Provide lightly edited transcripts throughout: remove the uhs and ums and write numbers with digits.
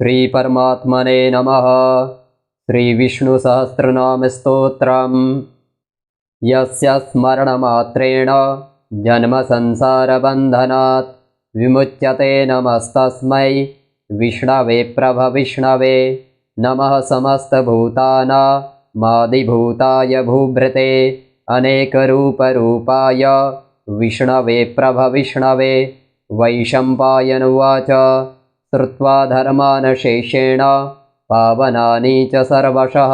श्रीपरमात्मने नमः। श्रीविष्णुसहस्रनामस्तोत्रम्। यस्य स्मरणमात्रेण जन्मसंसारबन्धनात् विमुच्यते नमस्तस्मै विष्णवे प्रभविष्णवे। नमः समस्तभूतानामादिभूताय भूभृते अनेकरूपरूपाय विष्णवे प्रभविष्णवे। वैशम्पायन उवाच श्रुत्वा धर्मानशेषेण पावनानि च सर्वशः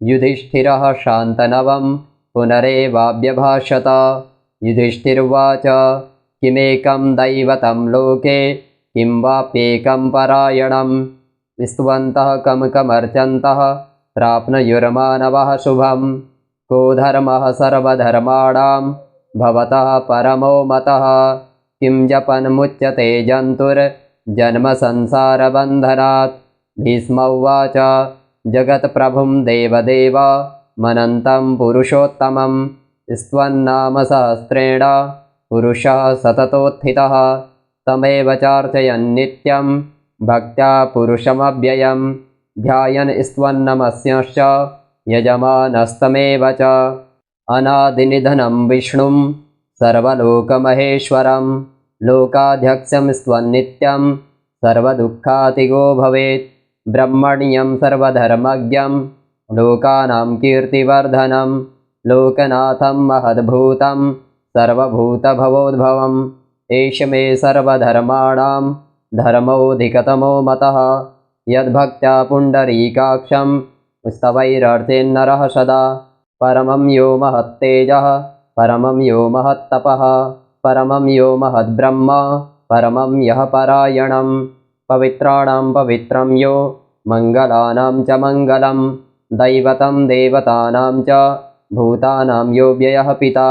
युधिष्ठिरः शान्तनवं पुनरेवाभ्यभाषत। युधिष्ठिर्वाच किमेकं दैवतं लोके किं वाप्येकं परायणं स्तुवन्तः कमर्चन्तः प्राप्नुयुर्मानवः शुभं। को धर्मः सर्वधर्माणां भवतः परमो मतः किं जपन्मुच्यते जन्तुर्जन्मसंसारबन्धनात्। भीष्म उवाच जगत्प्रभुं देवदेव मनन्तं पुरुषोत्तमं स्तवन्नामसहस्रेण पुरुषः सततोत्थितः तमेव चार्चयन्नित्यं भक्त्या पुरुषमव्ययं ध्यायन् स्तवन्नमस्यश्च यजमानस्तमेव च। अनादिनिधनं विष्णुं सर्वलोकमहेश्वरं लोकाध्यक्षं स्तवन्नित्यं सर्वदुःखातिगो भवेत्। ब्रह्मण्यं सर्वधर्मज्ञं लोकानां कीर्तिवर्धनं लोकनाथं महद्भूतं सर्वभूतभवोद्भवम्। एष मे सर्वधर्माणां धर्मोऽधिकतमो मतः यद्भक्त्या पुण्डरीकाक्षं स्तवैरर्चेन्नरः सदा। परमं यो महत्तेजः परमं यो महत्तपः परमं यो महद्ब्रह्म परमं यः परायणं। पवित्राणां पवित्रं यो मङ्गलानां च मङ्गलं दैवतं देवतानां च भूतानां यो व्ययः पिता।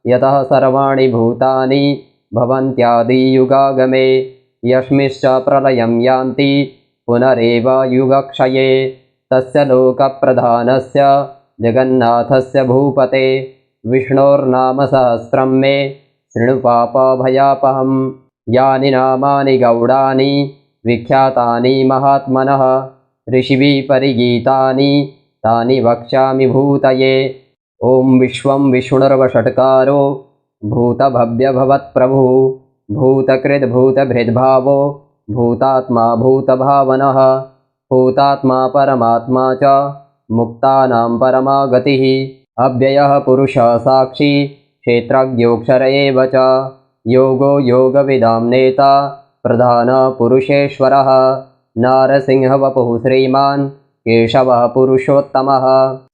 यतः सर्वाणि भूतानि भवन्त्यादियुगागमे यस्मिंश्च प्रलयं यान्ति पुनरेव युगक्षये। तस्य लोकप्रधानस्य जगन्नाथस्य भूपते विष्णोर्नामसहस्रं मे शृणु पापभयापहम्। यानि नामानि गौडानि विख्यातानि महात्मनः ऋषिभिः परिगीतानि तानि वक्ष्यामि भूतये। ॐ विश्वं विष्णुर्वषट्कारो भूतभव्यभवत्प्रभुः भूतकृद्भूतभृद्भावो भूतात्मा भूतभावनः भूतात्मा परमात्मा च मुक्तानां परमा गतिः। अव्ययः पुरुषः साक्षी क्षेत्रज्ञोऽक्षर एव च योगो योगविदां नेता प्रधानपुरुषेश्वरः। नारसिंहवपुः श्रीमान् केशवः पुरुषोत्तमः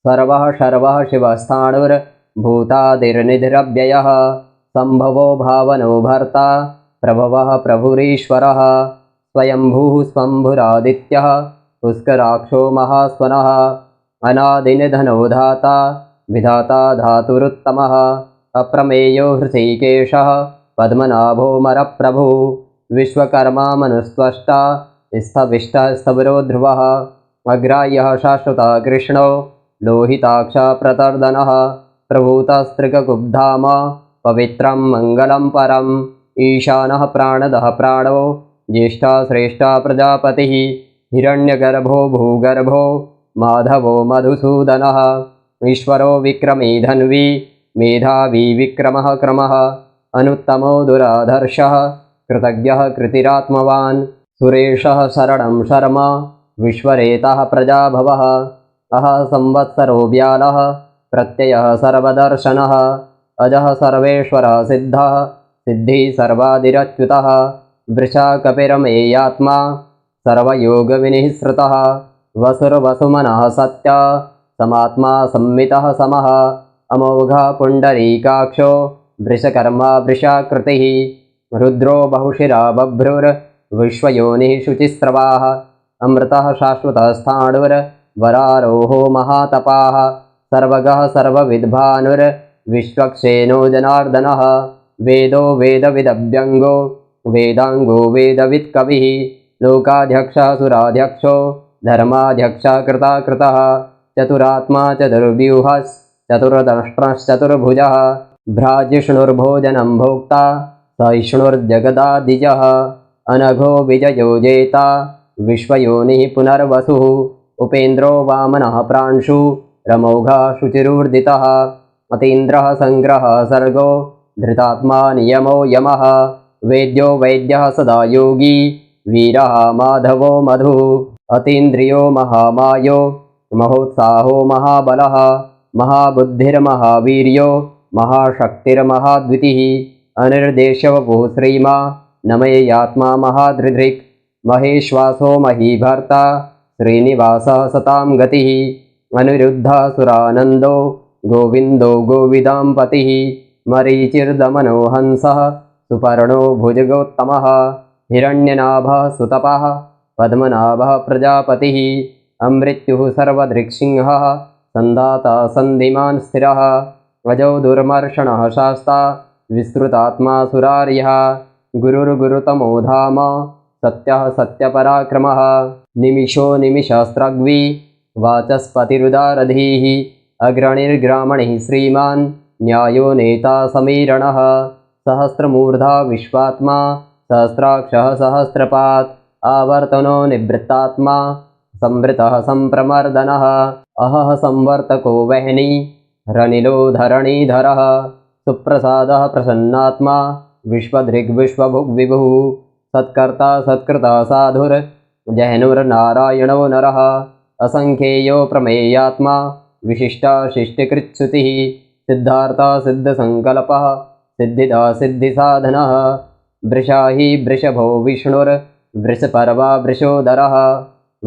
सर्वः शर्वः शिवस्थाणुर्भूतादिर्निधिरव्ययः सम्भवो भावनो भर्ता प्रभवः प्रभुरीश्वरः। स्वयंभूः स्वम्भुरादित्यः पुष्कराक्षो महास्वनः अनादिनिधनो धाता विधाता धातुरुत्तमः। अप्रमेयो हृषीकेशः पद्मनाभोऽमरप्रभुः विश्वकर्मा मनुस्त्वष्टा स्थविष्टः स्थविरो ध्रुवः। अग्राह्यः शाश्वतः कृष्णो लोहिताक्षः प्रतर्दनः प्रभूतस्त्रिककुब्धाम पवित्रं मङ्गलं परम्। ईशानः प्राणदः प्राणो ज्येष्ठः श्रेष्ठः प्रजापतिः हिरण्यगर्भो भूगर्भो माधवो मधुसूदनः। ईश्वरो विक्रमी धन्वी मेधावी विक्रमः क्रमः अनुत्तमो दुराधर्षः कृतज्ञः कृतिरात्मवान्। सुरेशः शरणं शर्म विश्वरेतः प्रजाभवः अहः संवत्सरो व्यालः प्रत्ययः सर्वदर्शनः अजः सर्वेश्वरः सिद्धः सिद्धिः सर्वादिरच्युतः। वृषा कपिरमेयात्मा सर्वयोगविनिःसृतः वसुर्वसुमनः सत्या समात्मा संमितः समः। अमोघः पुण्डरीकाक्षो वृषकर्मा वृषाकृतिः रुद्रो बहुशिरा बभ्रुर्विश्वयोनिः शुचिस्रवाः। अमृतः शाश्वतः स्थाणुर्वरारोहो महातपाः सर्वगः सर्वविद्भानुर्विश्वक्सेनो जनार्दनः। वेदो वेदविदव्यङ्गो वेदाङ्गो वेदवित्कविः लोकाध्यक्षः सुराध्यक्षो धर्माध्यक्षः कृताकृतः। चतुरात्मा चतुर्व्यूहश्चतुर्दष्ट्रश्चतुर्भुजः भ्राजिष्णुर्भोजनं भोक्ता सहिष्णुर्जगदादिजः। अनघो विजयो जेता विश्वयोनिः पुनर्वसुः उपेन्द्रो वामनः प्रांशु रमौघः शुचिरूर्दितः अतीन्द्रः सङ्ग्रहः सर्गो धृतात्मा नियमो यमः वेद्यो वैद्यः सदा योगी वीरः माधवो मधुः अतीन्द्रियो महामायो महोत्साहो महाबलः महाबुद्धिर्महावीर्यो महाशक्तिर्महाद्वितिः अनिर्देशवपुः श्रीमा नमयेयात्मा महाधृधृक् महेश्वासो महीभर्ता श्रीनिवासः सतां गतिः अनिरुद्धः सुरानन्दो गोविन्दो गोविदाम्पतिः मरीचिर्दमनो हंसः सुपर्णो भुजगोत्तमः हिरण्यनाभः सुतपः पद्मनाभः प्रजापतिः अमृत्युः सर्वदृक्सिंहः सन्धाता सन्धिमान् स्थिरः अजो दुर्मर्षणः शास्ता विस्तृतात्मा सुरार्यः गुरुर्गुरुतमो धाम सत्यः सत्यपराक्रमः निमिषो निमिषास्त्रग्वी वाचस्पतिरुदारधीः अग्रणिर्ग्रामणिः श्रीमान् न्यायो नेता समीरणः सहस्रमूर्धा विश्वात्मा सहस्राक्षः सहस्रपात् आवर्तनो निवृत्तात्मा संवृतः संप्रमर्दनः अहः संवर्तको वह्नि रनिलो धरणीधरः सुप्रसादः प्रसन्नात्मा विश्वधृग्विश्वभुग्विभुः सत्कर्ता सत्कृता साधुर्जहनुर्नारायणो नरः असङ्ख्येयो प्रमेयात्मा विशिष्टाशिष्टिकृत्सुतिः सिद्धार्था सिद्धसङ्कल्पः सिद्धिदा सिद्धिसाधनः वृषाही वृषभो विष्णुर्वृषपर्वा वृषोदरः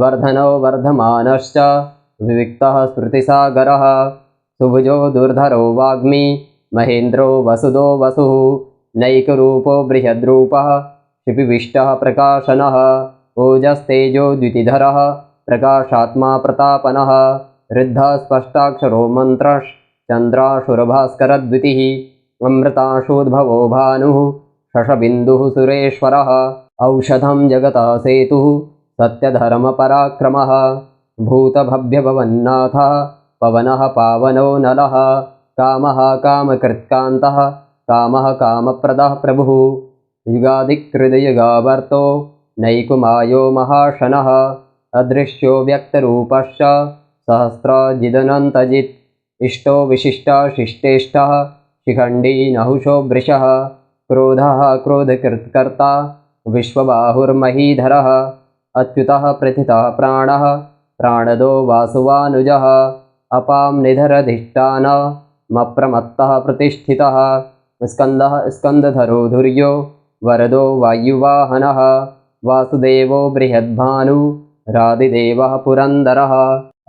वर्धनो वर्धमानश्च विविक्तः स्मृतिसागरः सुभुजो दुर्धरो वाग्मी महेन्द्रो वसुदो वसुः नैकरूपो बृहद्रूपः शिपिविष्टः प्रकाशनः ओजस्तेजो द्युतिधरः प्रकाशात्मा प्रतापनः ऋद्धः स्पष्टाक्षरो मन्त्रश्चन्द्राशुरभास्करद्वितिः अमृताशोद्भवो भानुः शशबिन्दुः सुरेश्वरः औषधं जगतः सेतुः सत्यधर्मपराक्रमः भूतभव्यभवन्नाथः पवनः पावनो नलः कामः कामकृत्कान्तः कामः कामप्रदः प्रभुः युगादिकृतयुगावर्तो नैकुमायो महाशनः अदृश्यो व्यक्तरूपश्च सहस्राजिदनन्तजित् इष्टो विशिष्टाशिष्टेष्टः शिखण्डी नहुषो वृषः क्रोधः क्रोधकृत्कर्ता विश्वबाहुर्महीधरः अच्युतः प्रथितः प्राणः प्राणदो वासुवानुजः अपां निधरधिष्ठानमप्रमत्तः प्रतिष्ठितः स्कन्दः स्कन्दधरो धुर्यो वरदो वायुवाहनः वासुदेवो बृहद्भानुरादिदेवः पुरन्दरः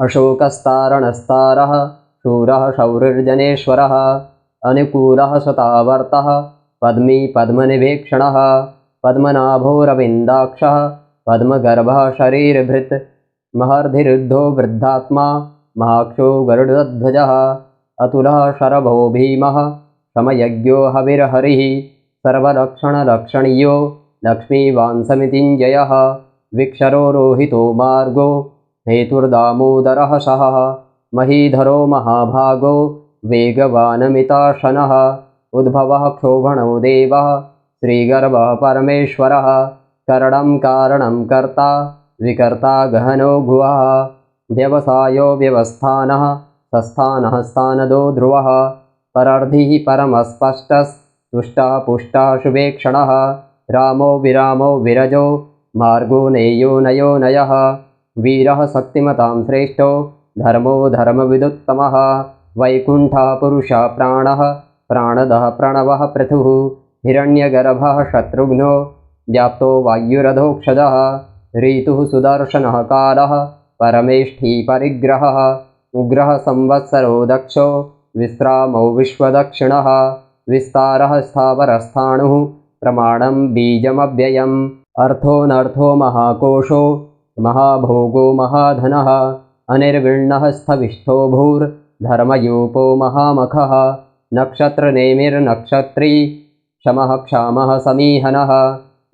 अशोकस्तारणस्तारः शूरः शौरिर्जनेश्वरः अनुकूलः शतावर्तः पद्मी पद्मनिभीक्षणः पद्मनाभोरविन्दाक्षः पद्मगर्भः शरीरभृत् महर्धिरुद्धो वृद्धात्मा महाक्षो गरुडध्वजः अतुलः शरभो भीमः समयज्ञो हविर्हरिः सर्वलक्षणलक्षणीयो लक्ष्मीवांसमितिञ्जयः विक्षरो रोहितो मार्गो हेतुर्दामोदरः सहः महीधरो महाभागो वेगवानमिताशनः उद्भवः क्षोभणो देवः श्रीगर्भः परमेश्वरः करणं कारणं कर्ता विकर्ता गहनो भुवः व्यवसायो व्यवस्थानः सस्थानः स्थानदो ध्रुवः परर्धिः परमस्पष्टस्तुष्टः पुष्टः शुभेक्षणः रामो विरामो विरजो मार्गो नेयो नयो नयः वीरः शक्तिमतां श्रेष्ठो धर्मो धर्मविदुत्तमः वैकुण्ठः पुरुषः प्राणः प्राणदः प्रणवः पृथुः हिरण्यगर्भः शत्रुघ्नो व्याप्तो वायुरधोक्षजः ऋतुः सुदर्शनः कालः परमेष्ठी परिग्रहः उग्रः संवत्सरो दक्षो विश्रामो विश्वदक्षिणः विस्तारः स्थावरस्थाणुः प्रमाणं बीजमव्ययम् अर्थोऽनर्थो महाकोशो महाभोगो महाधनः अनिर्विण्णः स्थविष्ठो भूर्धर्मयूपो महामखः नक्षत्रनेमिर्नक्षत्री क्षमः क्षामः समीहनः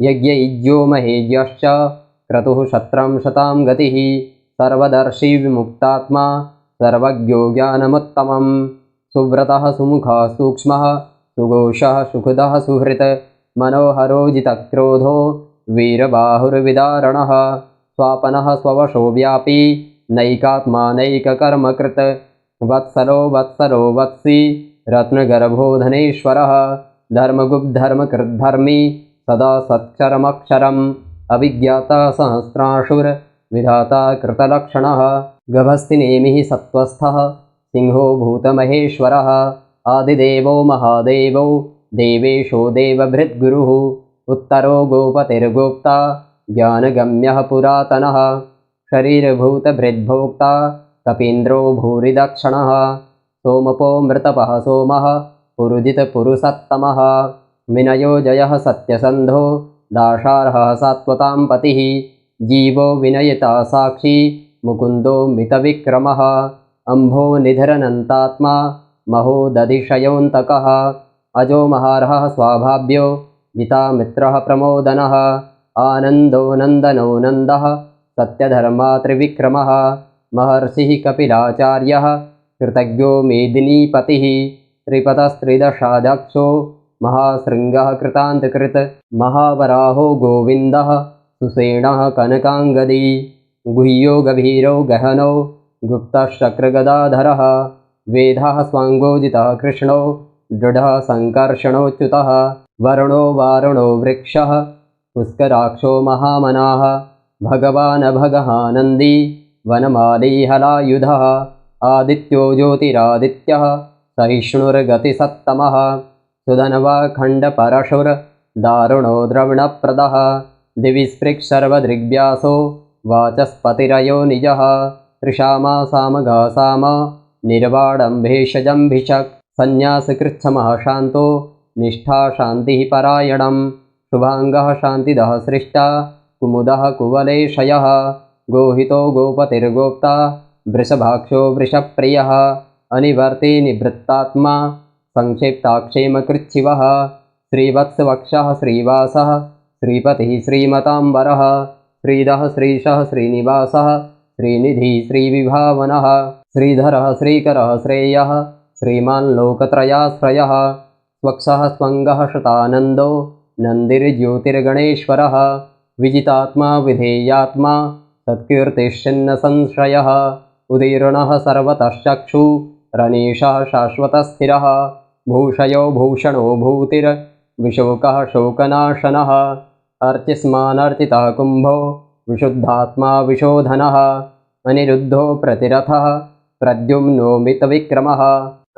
यज्ञयुज्यो महेज्यश्च क्रतुः शत्रं शतां गतिः सर्वदर्शी विमुक्तात्मा सर्वज्ञो ज्ञानमुत्तमं सुव्रतः सुमुखः सूक्ष्मः सुघोषः सुहृदः सुहृत् मनोहरो जितक्रोधो वीरबाहुर्विदारणः स्वापनः स्ववशो व्यापी नैकात्मा नैककर्मकृत् वत्सलो वत्सरो वत्सी रत्नगर्भो धनेश्वरः धर्मगुप्धर्मकृद्धर्मी सदा सत्क्षरमक्षरम् अविज्ञाता सहस्राशुर्विधाता कृतलक्षणः गभस्तिनेमिः सत्त्वस्थः सिंहो भूतमहेश्वरः आदिदेवो महादेवो देवेशो देवभृद्गुरुः उत्तरो गोपतिर्गोप्ता ज्ञानगम्यः पुरातनः शरीरभूतभृद्भोक्ता कपीन्द्रो भूरिदक्षिणः सोमपो मृतपः सोमः पुरुजितपुरुषत्तमः विनयो जयः सत्यसन्धो दाशार्हः सात्वतां पतिः जीवो विनयिता साक्षी मुकुन्दो मितविक्रमः अम्भो निधरनन्तात्मा महोदधिशयोऽन्तकः अजो महार्हः स्वाभाव्यो जितामित्रः प्रमोदनः आनन्दो नन्दनो नन्दः सत्यधर्मा त्रिविक्रमः महर्षिः कपिलाचार्यः कृतज्ञो मेदिनीपतिः त्रिपतस्त्रिदशाध्यक्षो महाशृङ्गः कृतान्तकृत् महावराहो गोविन्दः सुसेनः कनकाङ्गदी गुह्यो गभीरो गहनो गुप्तश्चक्रगदाधरः वेदः स्वाङ्गोजितः कृष्णो दृढः सङ्कर्षणोच्युतः वरुणो वारुणो वृक्षः पुष्कराक्षो महामनाः भगवान् भगहानन्दी वनमाली हलायुधः आदित्यो ज्योतिरादित्यः सहिष्णुर्गतिसत्तमः सुधन्वाखण्डपरशुर्दारुणो द्रविणप्रदः दिविस्पृक् सर्वदृग्व्यासो वाचस्पतिरयो निजः त्रिशामा सामगा साम निर्वाडम्भेषजम्भिषक् सन्न्यासकृच्छमः शान्तो निष्ठा शान्तिः परायणं शुभाङ्गः शान्तिदः सृष्टा कुमुदः कुवलेशयः गोहितो गोपतिर्गोप्ता वृषभाक्षो वृषप्रियः अनिवर्ति निवृत्तात्मा संक्षिप्ताक्षेमकृच्छिवः श्रीवत्सवक्षः श्रीवासः श्रीपतिः श्रीमताम्बरः श्रीधः श्रीशः श्रीनिवासः श्रीनिधिः श्रीविभावनः श्रीधरः श्रीकरः श्रेयः श्रीमान् लोकत्रयाश्रयः स्वक्षः स्वङ्गः शतानन्दो नन्दिर्ज्योतिर्गणेश्वरः विजितात्मा विधेयात्मा सत्कीर्तिश्चिन्न संशयः उदीर्णः सर्वतश्चक्षुरनीशः शाश्वतस्थिरः भूषयो भूषणो भूतिर्विशोकः शोकनाशनः अर्चिस्मानर्चितः कुम्भो विशुद्धात्मा विशोधनः अनिरुद्धो प्रतिरथः प्रद्युम्नो मितविक्रमः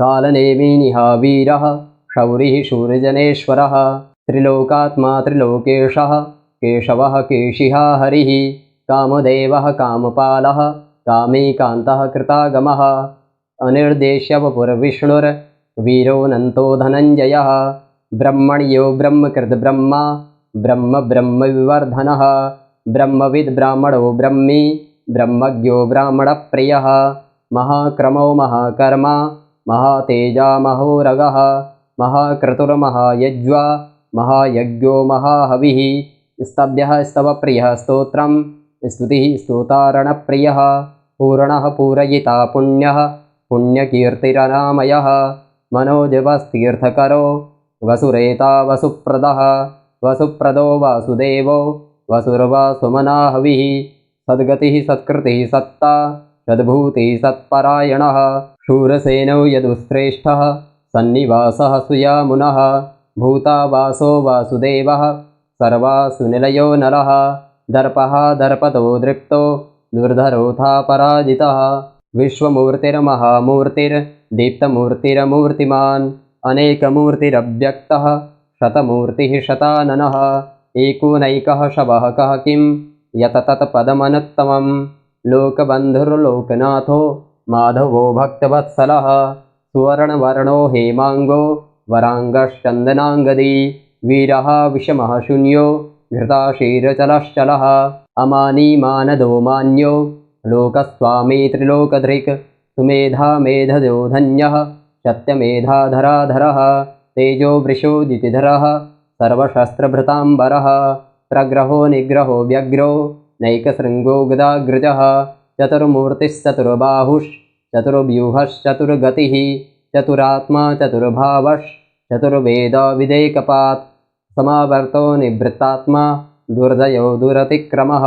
कालनेमिनिः वीरः शौरिः शूरजनेश्वरः त्रिलोकात्मा त्रिलोकेशः केशवः केशिहा हरिः कामदेवः कामपालः कामीकान्तः कृतागमः अनिर्देश्यवपुरविष्णुर्वीरोऽनन्तो धनञ्जयः ब्रह्मण्यो ब्रह्मकृद्ब्रह्मा ब्रह्म ब्रह्मविवर्धनः ब्रह्मविद् ब्राह्मणो ब्रह्मी ब्रह्मज्ञो ब्राह्मणप्रियः महाक्रमो महाकर्मा महातेजा महोरगः महाक्रतुर्महायज्वा महायज्ञो महाहविः स्तभ्यः स्तवप्रियः स्तोत्रं स्तुतिः स्तोतारणप्रियः पूर्णः पूरयिता पुण्यः पुण्यकीर्तिरनामयः मनोजवस्तीर्थकरो वसुरेता वसुप्रदः वसुप्रदो वासुदेवो वसुर्वासुमनाहविः सद्गतिः सत्कृतिः सत्ता सद्भूतिः सत्परायणः शूरसेनो यदुश्रेष्ठः सन्निवासः सुयामुनः भूतावासो वासुदेवः सर्वासुनिलयो नरः दर्पः दर्पतो दृप्तो दुर्धरोऽथा पराजितः विश्वमूर्तिर्महामूर्तिर्दीप्तमूर्तिरमूर्तिमान् अनेकमूर्तिरव्यक्तः शतमूर्तिः शताननः एकोनैकः शवः कः किं यततत्पदमनुत्तमं लोकबन्धुर्लोकनाथो माधवो भक्तवत्सलः सुवर्णवर्णो हेमाङ्गो वराङ्गश्चन्दनाङ्गदी वीरः विषमः शून्यो घृताशीरचलश्चलः अमानी मानदो मान्यो लोकस्वामी त्रिलोकधृक् सुमेधा मेधजो धन्यः सत्यमेधाधराधरः तेजो वृषो जितिधरः सर्वशस्त्रभृताम्बरः प्रग्रहो निग्रहो व्यग्रो नैकशृङ्गो गदाग्रजः चतुर्बाहुश्चतुर्व्यूहश्चतुर्गतिः चतुरात्मा चतुर्भावश्चतुर्वेदविदेकपात् समावर्तो निवृत्तात्मा दुर्जयो दुरतिक्रमः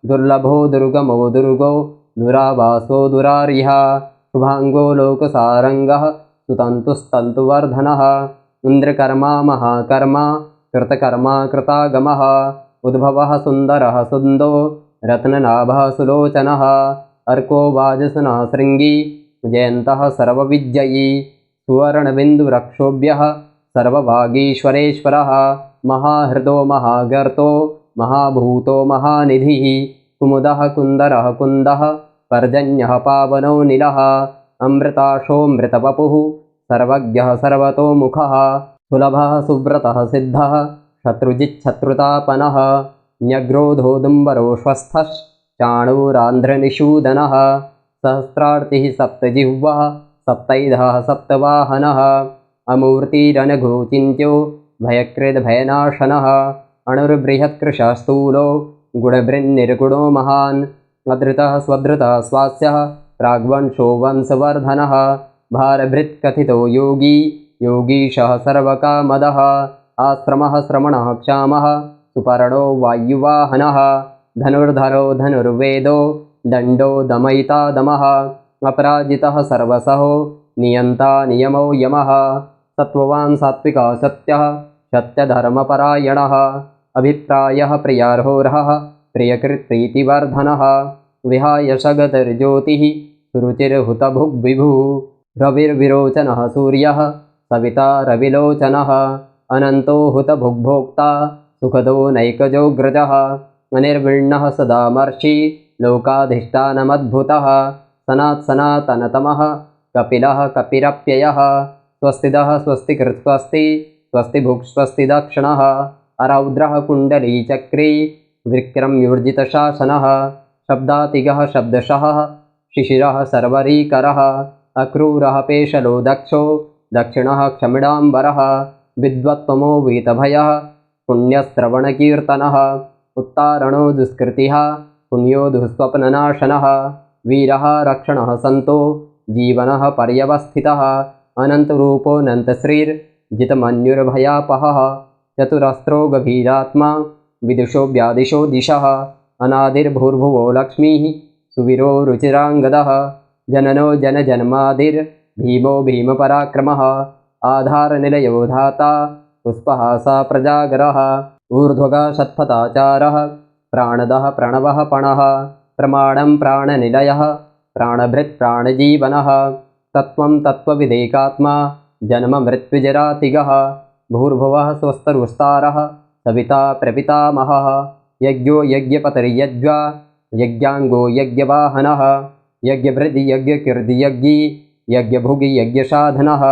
दुर्लभो दुर्गमो दुर्गो दुरावासो दुरार्यः शुभांगो लोकसारंगः सुतन्तुस्तन्तुवर्धनः इन्द्रकर्मा महाकर्मा कृतकर्मा कृतागमः उद्भवः सुन्दरः सुन्दो रत्ननाभः सुलोचनः अर्को वाजसनः शृङ्गी जयन्तः सर्वविजयी सुवर्णबिन्दुरक्षोभ्यः सर्वभागीश्वरेश्वरः महाहृदो महागर्तो महाभूतो महानिधिः कुमुदः कुन्दरः कुन्दः पर्जन्यः पावनो नीलः अमृताशोऽमृतवपुः सर्वज्ञः सर्वतोमुखः सुलभः सुव्रतः सिद्धः शत्रुजिच्छत्रुतापनः न्यग्रोधोदुम्बरो श्वस्थश्चाणूरान्ध्रनिषूदनः सहस्रार्तिः सप्तजिह्वः सप्तैधः सप्तवाहनः अमूर्तिरनघोचिन्त्यो भयकृद्भयनाशनः अणुर्बृहत्कृशस्तूलो गुणभृन्निर्गुणो महान् अधृतः स्वधृतः स्वास्यः प्राग्वंशो वंशवर्धनः भारभृत्कथितो योगी योगीशः सर्वकामदः आश्रमः श्रमणः क्षामः सुपर्णो वायुवाहनः धनुर्धरो धनुर्वेदो दण्डो दमयिता दमः अपराजितः सर्वसहो नियन्ता नियमो यमः सत्त्ववान् सात्विकः सत्यः सत्यधर्मपरायणः अभिप्रायः प्रियार्होरः प्रियकृत्प्रीतिवर्धनः विहाय सगतिर्ज्योतिः सुरुचिर्हुतभुग्विभुः रविर्विरोचनः सूर्यः सविता रविलोचनः अनन्तो हुतभुग्भोक्ता सुखदो नैकजोऽग्रजः अनिर्विण्णः सदामर्षि लोकाधिष्ठानमद्भुतः सनात्सनातनतमः कपिलः कपिरप्ययः स्वस्तिदः स्वस्तिकृत् स्वस्ति स्वस्तिभुक् स्वस्तिदक्षिणः अरौद्रः कुण्डलीचक्री विक्रम्योर्जितशासनः शब्दातिगः शब्दशः शिशिरः सर्वरीकरः अक्रूरः पेशलो दक्षो दक्षिणः क्षमिडाम्बरः विद्वत्तमो वीतभयः पुण्यश्रवणकीर्तनः उत्तारणो दुष्कृतिः पुण्यो दुःस्वप्ननाशनः वीरः रक्षणः सन्तो जीवनः पर्यवस्थितः अनन्तरूपोऽनन्तश्रीर्जितमन्युर्भयापहः चतुरस्रो गभीरात्मा विदुषो व्यादिशो दिशः अनादिर्भूर्भुवो लक्ष्मीः सुवीरो रुचिराङ्गदः जननो जनजन्मादिर्भीमो भीमपराक्रमः आधारनिलयो धाता पुष्पहासा प्रजागरः ऊर्ध्वगः षट्फताचारः प्राणदः प्रणवः पणः प्रमाणं प्राणनिलयः प्राणभृत् प्राणजीवनः तत्त्वं तत्त्वविदेकात्मा जन्म मृत्युजरातिगः भूर्भुवः स्वस्तरुस्तारः सविता प्रपितामहः यज्ञो यज्ञपतिर्यज्वा यज्ञाङ्गो यज्ञवाहनः यज्ञभृदि यज्ञकीर्ति यज्ञी यज्ञभुगि यज्ञसाधनः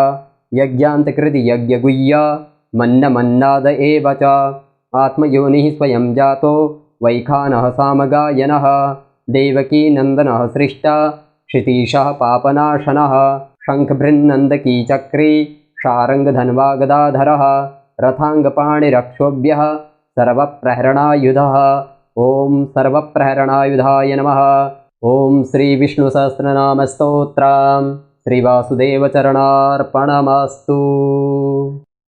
यज्ञान्तकृति यज्ञगुह्य मन्नमन्नाद एव च आत्मयोनिः स्वयं जातो वैखानः सामगायनः देवकी नन्दनः सृष्टा क्षितीशः पापनाशनः शङ्खभृन्नन्दकी चक्री शारङ्गधन्वा गदाधरः रथाङ्गपाणिरक्षोभ्यः सर्वप्रहरणायुधः ॐ सर्वप्रहरणायुधाय नमः। ॐ श्रीविष्णुसहस्रनामस्तोत्रम् श्रीवासुदेवचरणार्पणमस्तु।